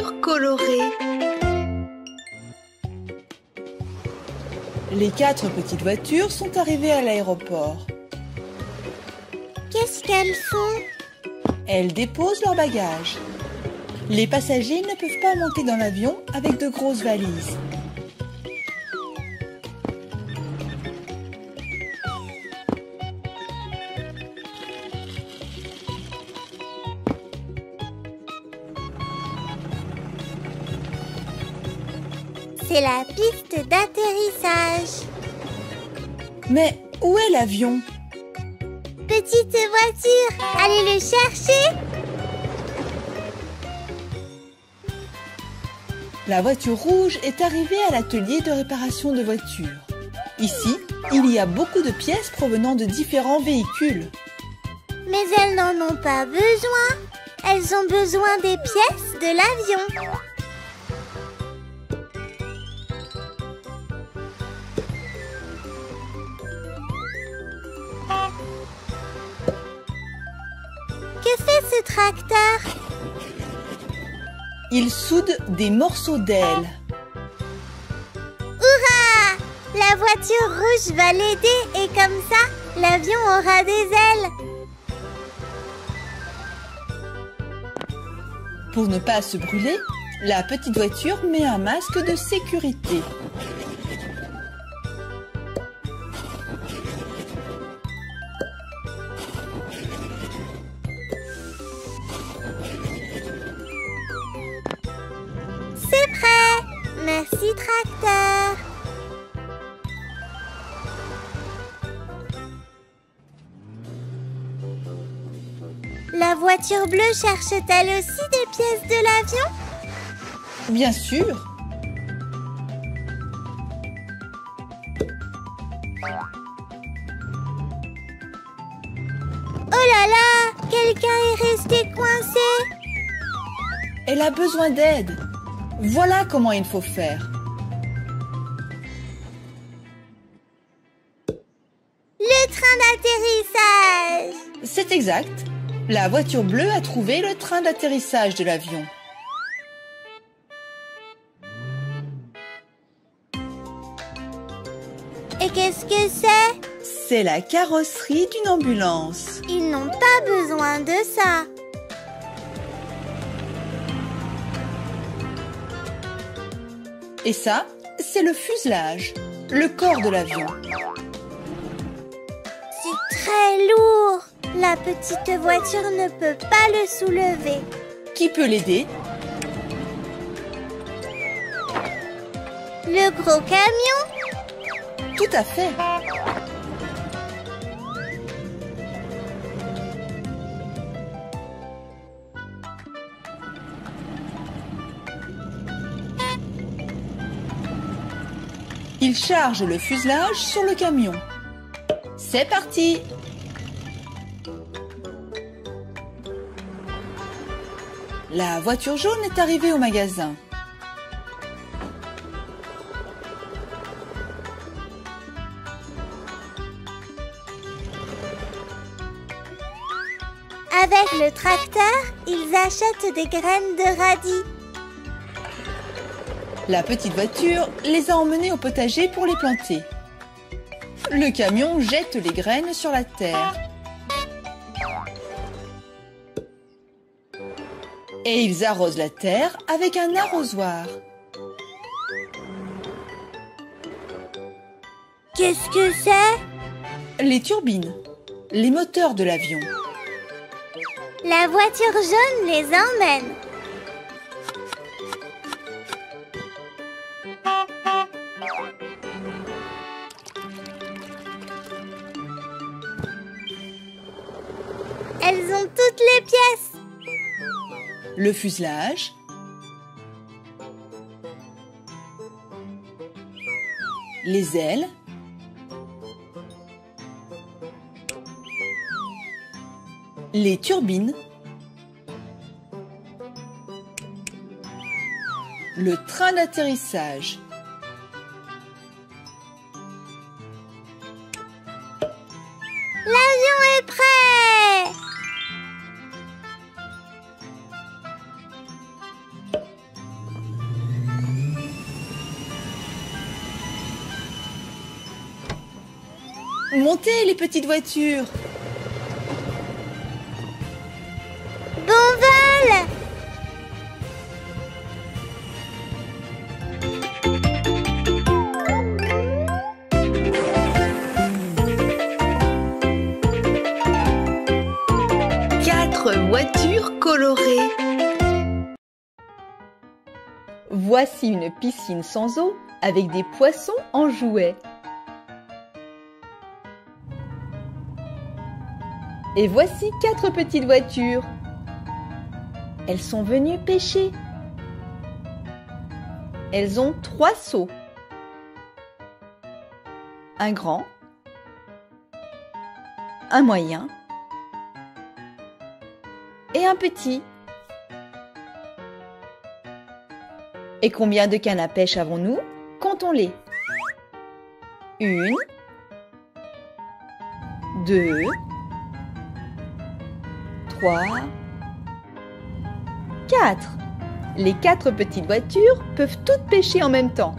voitures colorées. Les 4 petites voitures sont arrivées à l'aéroport. Qu'est-ce qu'elles font? Elles déposent leurs bagages. Les passagers ne peuvent pas monter dans l'avion avec de grosses valises. C'est la piste d'atterrissage. Mais où est l'avion? Petite voiture, allez le chercher. La voiture rouge est arrivée à l'atelier de réparation de voitures. Ici, il y a beaucoup de pièces provenant de différents véhicules. Mais elles n'en ont pas besoin. Elles ont besoin des pièces de l'avion. Que fait ce tracteur? Il soude des morceaux d'ailes. Hurrah! La voiture rouge va l'aider et comme ça, l'avion aura des ailes. Pour ne pas se brûler, la petite voiture met un masque de sécurité. C'est prêt! Merci, tracteur! La voiture bleue cherche-t-elle aussi des pièces de l'avion? Bien sûr. Oh là là! Quelqu'un est resté coincé! Elle a besoin d'aide. Voilà comment il faut faire. Le train d'atterrissage! C'est exact. La voiture bleue a trouvé le train d'atterrissage de l'avion. Et qu'est-ce que c'est? C'est la carrosserie d'une ambulance. Ils n'ont pas besoin de ça. Et ça, c'est le fuselage, le corps de l'avion. C'est très lourd. La petite voiture ne peut pas le soulever. Qui peut l'aider? Le gros camion? Tout à fait. Il charge le fuselage sur le camion. C'est parti! La voiture jaune est arrivée au magasin. Avec le tracteur, ils achètent des graines de radis. La petite voiture les a emmenés au potager pour les planter. Le camion jette les graines sur la terre. Et ils arrosent la terre avec un arrosoir. Qu'est-ce que c'est? Les turbines, les moteurs de l'avion. La voiture jaune les emmène. Elles ont toutes les pièces. Le fuselage, les ailes, les turbines, le train d'atterrissage. L'avion est prêt. Montez les petites voitures. Bon vol! Quatre voitures colorées. Voici une piscine sans eau avec des poissons en jouets. Et voici quatre petites voitures. Elles sont venues pêcher. Elles ont 3 seaux. Un grand, un moyen et un petit. Et combien de cannes à pêche avons-nous? Comptons-les. 1, 2, 3, 4. Les 4 petites voitures peuvent toutes pêcher en même temps.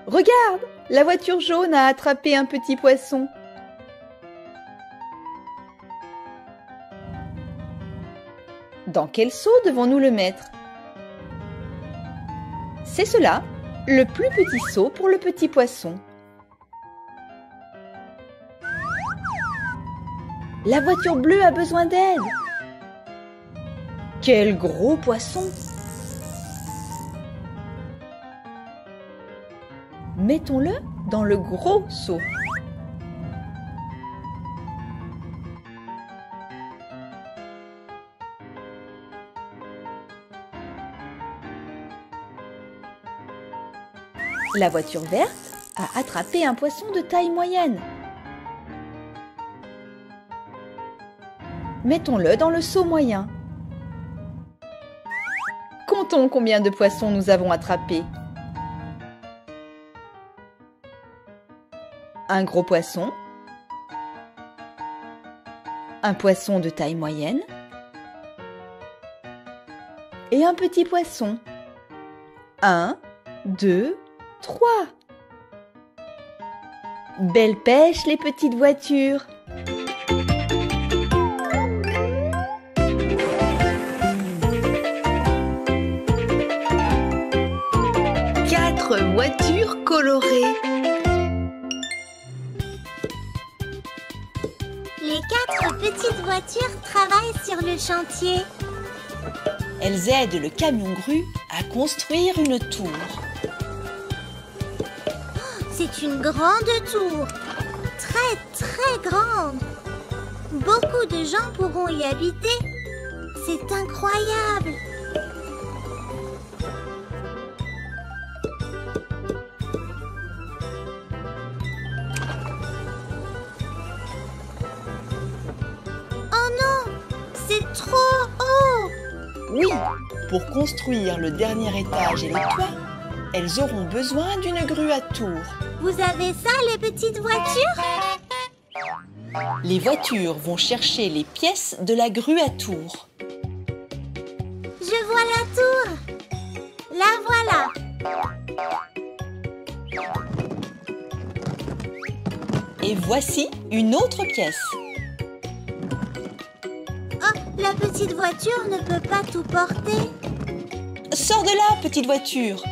Regarde, la voiture jaune a attrapé un petit poisson. Dans quel seau devons-nous le mettre? C'est cela, le plus petit seau pour le petit poisson. La voiture bleue a besoin d'aide. Quel gros poisson! Mettons-le dans le gros seau. La voiture verte a attrapé un poisson de taille moyenne. Mettons-le dans le seau moyen. Comptons combien de poissons nous avons attrapés. Un gros poisson, un poisson de taille moyenne et un petit poisson. 1, 2, 3. Belle pêche les petites voitures. Quatre voitures colorées. Les 4 petites voitures travaillent sur le chantier. Elles aident le camion-grue à construire une tour. C'est une grande tour, très très grande. Beaucoup de gens pourront y habiter. C'est incroyable. Oh non, c'est trop haut. Oui, pour construire le dernier étage et le toit, elles auront besoin d'une grue à tour. Vous avez ça, les petites voitures? Les voitures vont chercher les pièces de la grue à tour. Je vois la tour. La voilà. Et voici une autre pièce. Oh, la petite voiture ne peut pas tout porter. Sors de là, petite voiture.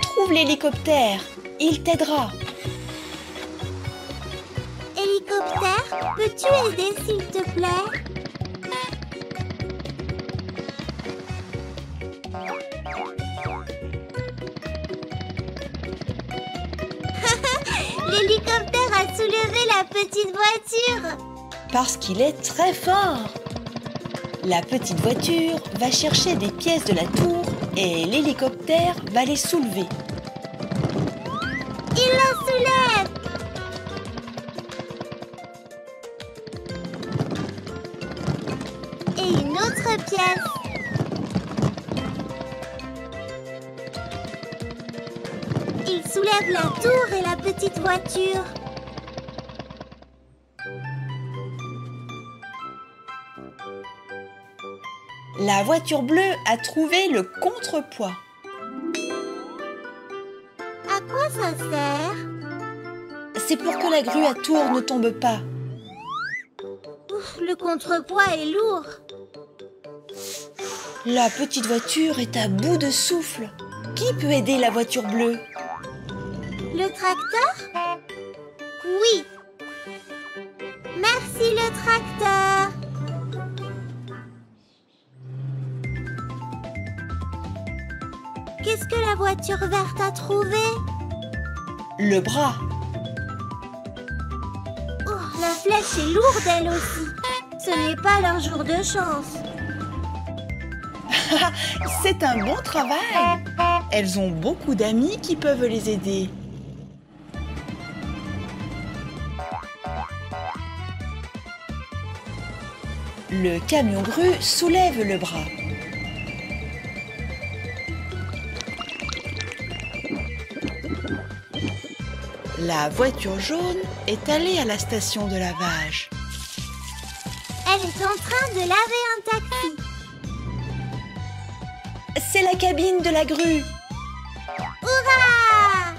Trouve l'hélicoptère, il t'aidera. Hélicoptère, peux-tu aider s'il te plaît? L'hélicoptère a soulevé la petite voiture. Parce qu'il est très fort. La petite voiture va chercher des pièces de la tour et l'hélicoptère va les soulever. Il la soulève. Et une autre pièce. Il soulève la tour et la petite voiture. La voiture bleue a trouvé le contrepoids. À quoi ça sert? C'est pour que la grue à tour ne tombe pas. Ouf, le contrepoids est lourd. La petite voiture est à bout de souffle. Qui peut aider la voiture bleue? Le tracteur? Oui. Merci le tracteur. Qu'est-ce que la voiture verte a trouvé? Le bras. Oh, la flèche est lourde elle aussi. Ce n'est pas leur jour de chance. C'est un bon travail. Elles ont beaucoup d'amis qui peuvent les aider. Le camion grue soulève le bras. La voiture jaune est allée à la station de lavage. Elle est en train de laver un taxi. C'est la cabine de la grue. Hurrah!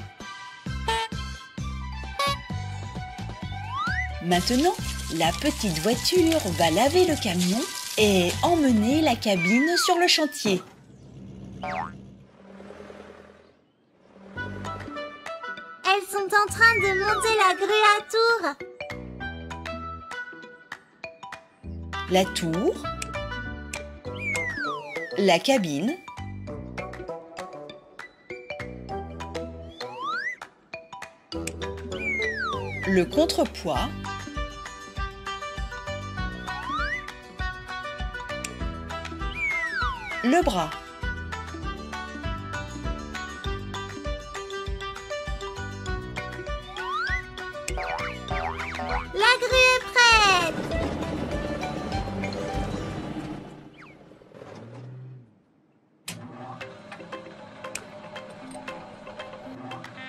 Maintenant, la petite voiture va laver le camion et emmener la cabine sur le chantier. Elles sont en train de monter la grue à tour. La tour, la cabine, le contrepoids, le bras. La grue est prête.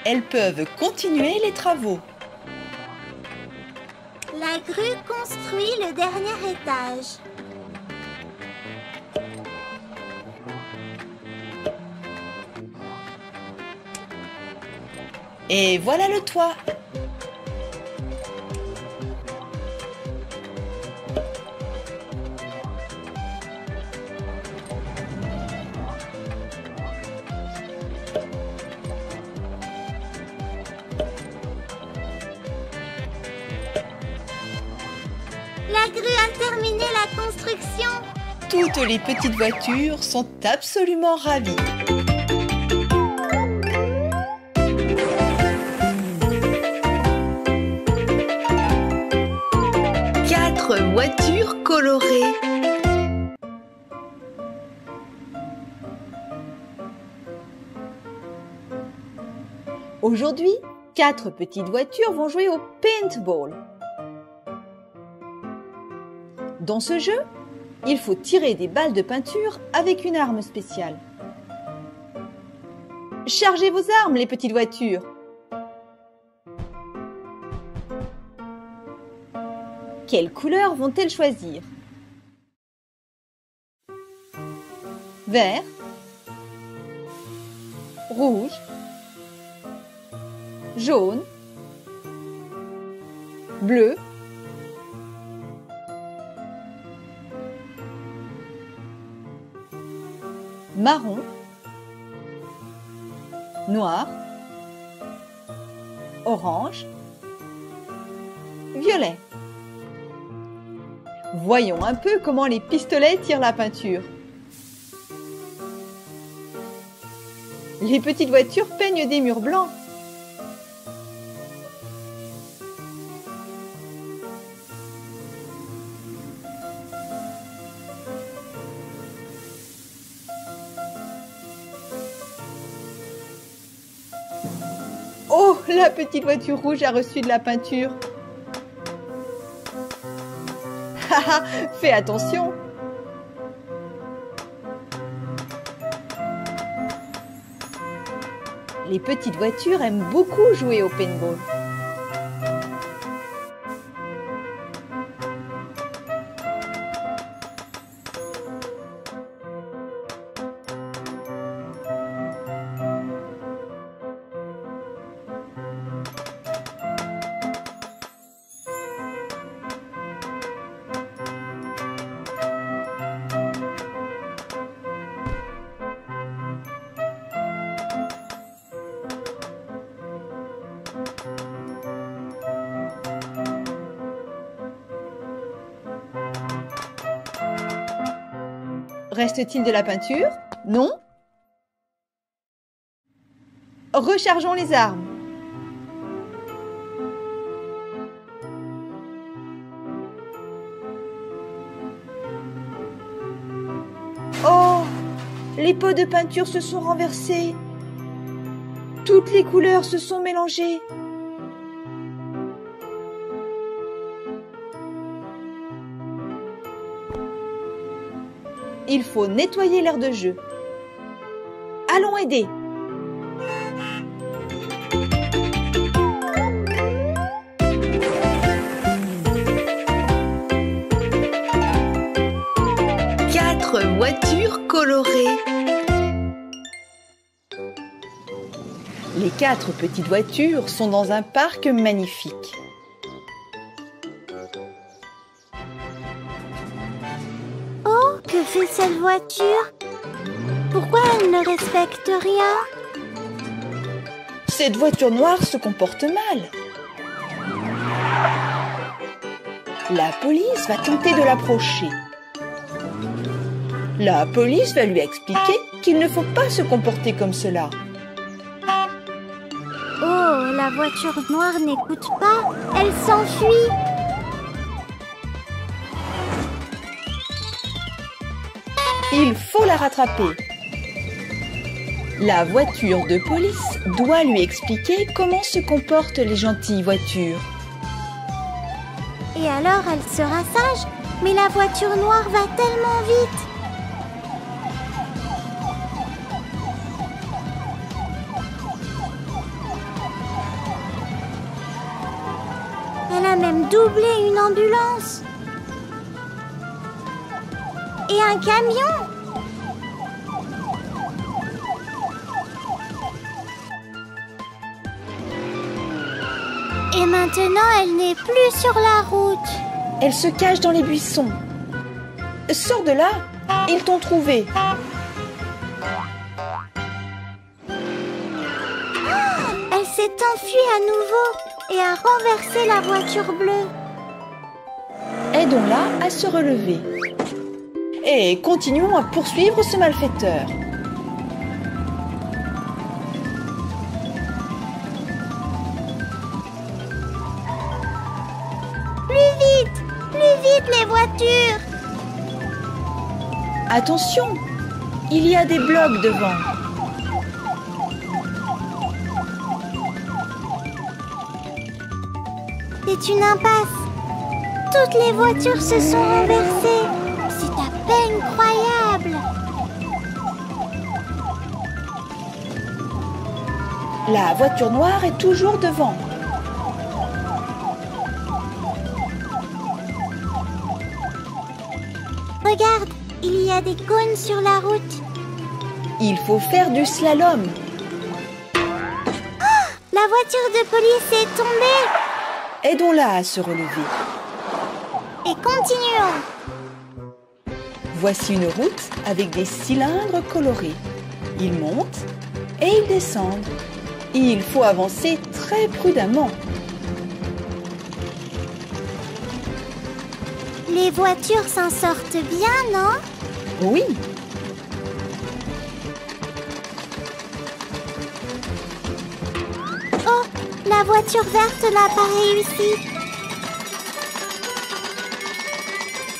Elles peuvent continuer les travaux. La grue construit le dernier étage. Et voilà le toit. La grue a terminé la construction. Toutes les petites voitures sont absolument ravies. Quatre voitures colorées. Aujourd'hui, 4 petites voitures vont jouer au paintball. Dans ce jeu, il faut tirer des balles de peinture avec une arme spéciale. Chargez vos armes, les petites voitures. Quelle couleur vont-elles choisir? Vert, rouge, jaune, bleu, marron, noir, orange, violet. Voyons un peu comment les pistolets tirent la peinture. Les petites voitures peignent des murs blancs. Oh, la petite voiture rouge a reçu de la peinture. Haha, fais attention. Les petites voitures aiment beaucoup jouer au paintball. Reste-t-il de la peinture? Non? Rechargeons les armes. Oh! Les pots de peinture se sont renversés. Toutes les couleurs se sont mélangées. Il faut nettoyer l'aire de jeu. Allons aider. Quatre voitures colorées. Les quatre petites voitures sont dans un parc magnifique. Que fait cette voiture? Pourquoi elle ne respecte rien? Cette voiture noire se comporte mal. La police va tenter de l'approcher. La police va lui expliquer qu'il ne faut pas se comporter comme cela. Oh, la voiture noire n'écoute pas, elle s'enfuit. Il faut la rattraper. La voiture de police doit lui expliquer comment se comportent les gentilles voitures. Et alors elle sera sage, mais la voiture noire va tellement vite. Elle a même doublé une ambulance. Et un camion. Et maintenant, elle n'est plus sur la route. Elle se cache dans les buissons. Sors de là, ils t'ont trouvé. Elle s'est enfuie à nouveau et a renversé la voiture bleue. Aidons-la à se relever. Et continuons à poursuivre ce malfaiteur. Plus vite les voitures. Attention, il y a des blocs devant. C'est une impasse. Toutes les voitures se sont renversées. C'est à peine croyable. La voiture noire est toujours devant. Regarde, il y a des cônes sur la route. Il faut faire du slalom. Oh, la voiture de police est tombée. Aidons-la à se relever. Et continuons. Voici une route avec des cylindres colorés. Ils montent et ils descendent. Il faut avancer très prudemment. Les voitures s'en sortent bien, non? Oui. Oh, la voiture verte n'a pas réussi.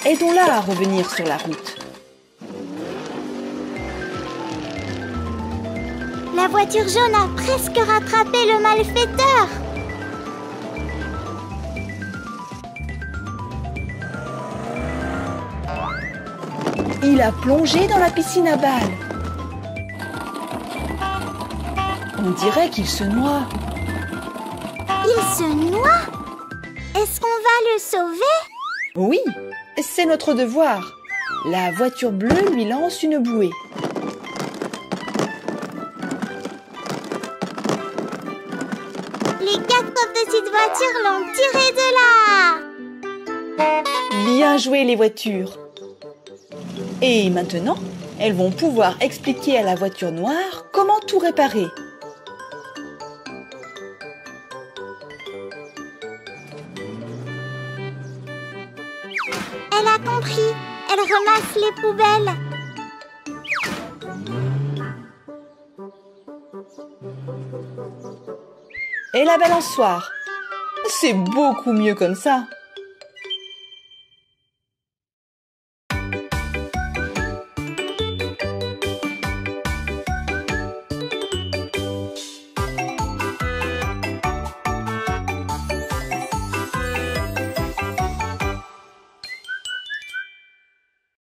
Aidons-la à revenir sur la route. La voiture jaune a presque rattrapé le malfaiteur. Il a plongé dans la piscine à balles. On dirait qu'il se noie. Il se noie? Est-ce qu'on va le sauver? Oui, c'est notre devoir. La voiture bleue lui lance une bouée. Les 4 petites voitures l'ont tiré de là! Bien joué les voitures. Et maintenant, elles vont pouvoir expliquer à la voiture noire comment tout réparer. Elle a compris. Elle ramasse les poubelles. Et la balançoire. C'est beaucoup mieux comme ça.